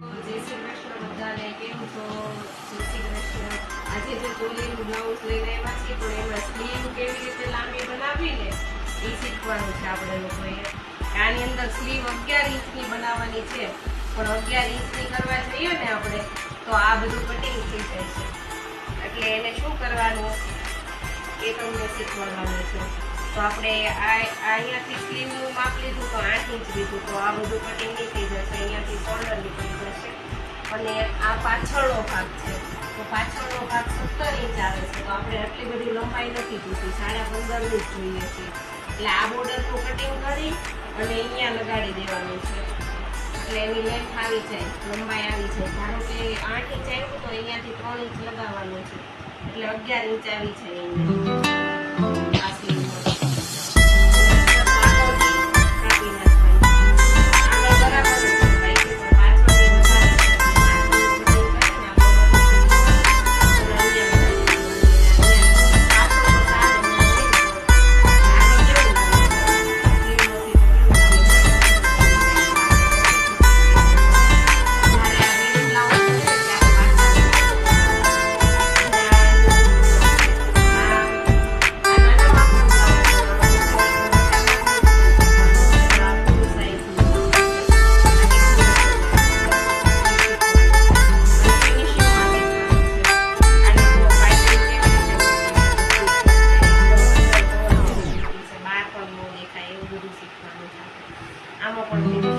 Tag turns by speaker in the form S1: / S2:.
S1: જય શ્રી કૃષ્ણ બધાને. કેમ છો? જય શ્રી કૃષ્ણ. આજે જે ચોલીનું બ્લાઉઝ લઈને આવ્યા છીએ પણ એમાં સ્લીવ કેવી રીતે લાંબી બનાવવી ને એ શીખવાનું છે આપણે લોકોએ. આની અંદર સ્લીવ 11 ઇંચની બનાવવાની છે પણ 11 ઇંચની કરવા જઈએ ને આપણે તો આ બધું કટિંગ થઈ જાય છે. એટલે એને શું કરવાનું એ તમને શીખવાડવાનું છે. તો આપણે અહીંયાથી સ્લીવનું માપ લીધું તો 8 ઇંચ લીધું તો આ બધું કટિંગ થઈ જશે. અહીંયાથી શોલ્ડર નીકળી જશે અને આ પાછળનો ભાગ છે તો પાછળનો ભાગ 17 ઇંચ આવે છે. તો આપણે આટલી બધી લંબાઈ નથી જોઈતી, 15.5 જ જોઈએ છે. એટલે આ બોર્ડરનું કટિંગ કરી અને અહીંયા લગાડી દેવાનું છે એટલે એની લેન્થ આવી જાય, લંબાઈ આવી જાય. ધારો કે 8 ઇંચ આવ્યું તો અહીંયાથી 3 ઇંચ લગાવવાનું છે એટલે 11 ઇંચ આવી જાય અહીંયા આ સ્લીવમાં. આમાં પણ